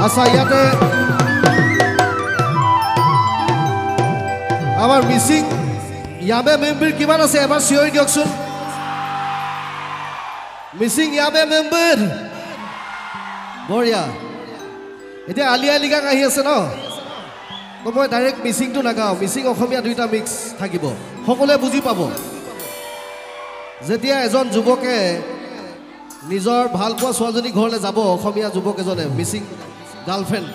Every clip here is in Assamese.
আচ্ছা ইয়াতে আমাৰ মিচিং ইয়াবে মেম্বাৰ কিমান আছে এবাৰ চিঞৰি দিয়কচোন মিচিং ইয়াবে মেম্বাৰ বঢ়িয়া এতিয়া আলিয়া লিগাং আহি আছে ন মই ডাইৰেক্ট মিচিংটো নাগাওঁ মিচিং অসমীয়া দুইটা মিক্স থাকিব সকলোৱে বুজি পাব যেতিয়া এজন যুৱকে নিজৰ ভাল পোৱা ছোৱালীজনী ঘৰলৈ যাব অসমীয়া যুৱক এজনে মিচিং গাৰ্লফ্ৰেণ্ড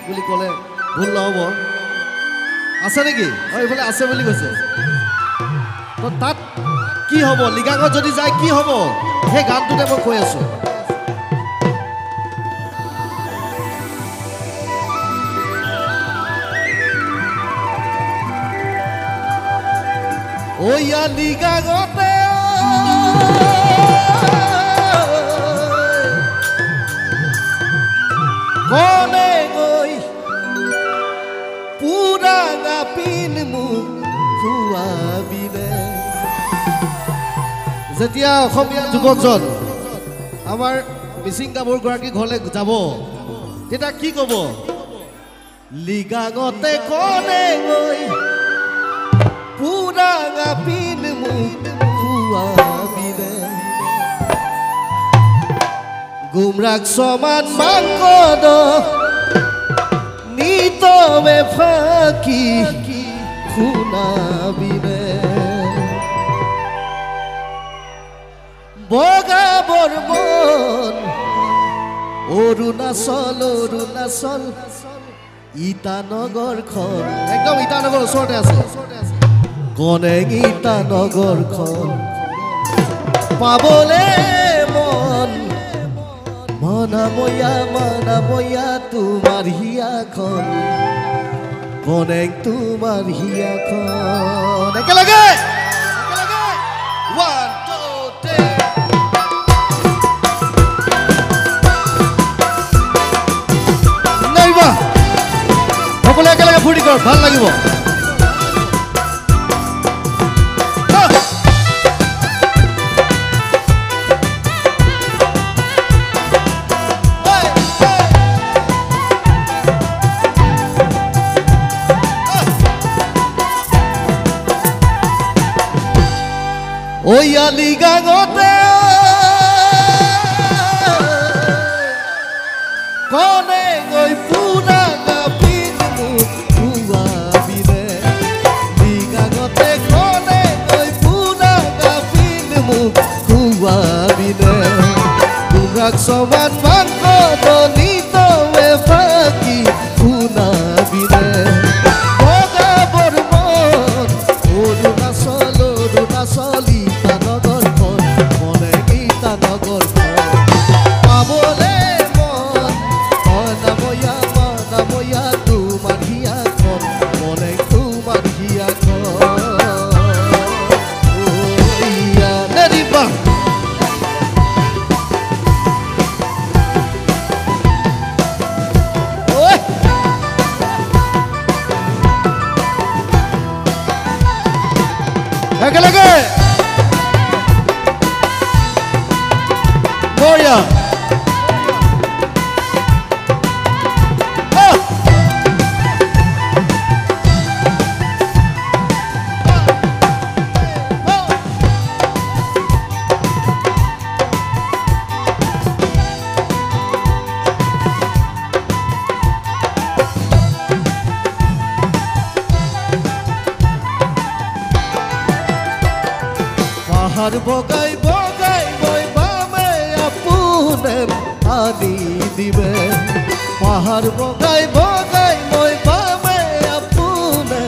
বুলি ক'লে ভুল নহ'ব আছে নেকি এইফালে আছে বুলি কৈছে তো তাত কি হ'ব লিগাঙত যদি যায় কি হ'ব সেই গানটোতে মই কৈ আছোঁ ওয়া লিগাঙতে কনে গৈ পুৰাঙা পিন মোক খুৱাবিনে যেতিয়া অসমীয়া যুৱকজন আমাৰ মিচিং গাভৰুগৰাকী ঘৰলৈ যাব তেতিয়া কি ক'ব লিগাঙতে কনে গৈ পুৰাঙা পিন মোক খুৱাবিনে গুমৰাগ সমান মাংকদ নিতমে ফাঁকি শুনাবিনে বগা বৰ্মন অৰুণাচল অৰুণাচল ইটানগৰখন একদম ইটানগৰ ওচৰতে আছে কনে ইটানগৰখন পাবলে মন মনাময়া তোমাৰ হিয়াখন কনে তোমাৰ হিয়াখন একেলগে সকলোৱে একেলগে ফূৰ্তি কৰ ভাল লাগিব ওয়া লিগাঙতে কনে গৈ পুৰাঙা পিন মোক খুৱাবিনে লিগাঙতে কনে গৈ পুৰাঙা পিন মোক খুৱাবিনে গুমৰাগ সমান মাংকদ নিতমে ফাঁকি শুনাবিনে বগা বৰ্মন অৰুণাচল অৰুণাচল ইটানগৰখন কনে ইটানগৰখন পাবলে মন মনাময়া তোমাৰ হিয়াখন কনে তোমাৰ হিয়াখন নেৰিবা একেলগে বঢ়িয়া পাহাৰ বগাই বগাই মই বামে আপোনে আনি দিবে পাহাৰ বগাই বগাই মই বামে আপোনে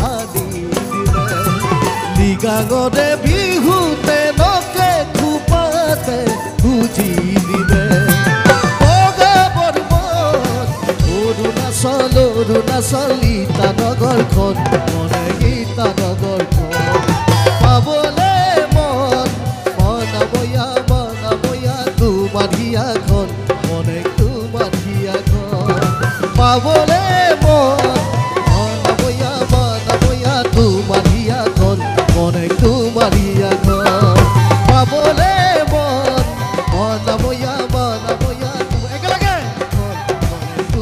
আনি দিবে লিগাঙতে বিহুতে নকে খোপাতে বুজি দিবে বগা বৰ্মন অৰুণাচল অৰুণাচল ইটানগৰখন কনে ইটানগৰখন পাবলে মনাময়া তোমাৰ হিয়াখন কনে তোমাৰ হিয়াখন পাবলে মনাময়া তোমাৰ হিয়াখন কনে তোমাৰ হিয়াখন পাবলে মনাময়া একেলগে কনে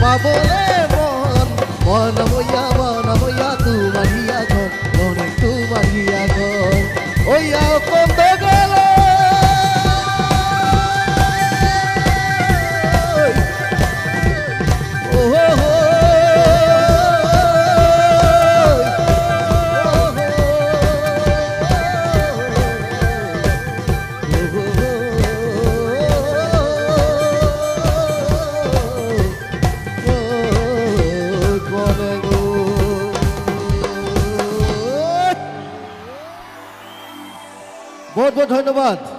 পাবলে মনময়া তোমার হিয়া ঘর অনেক তোমার হিয়া ঘর ওইয়া কন্দ গেল बहुत बहुत धन्यवाद।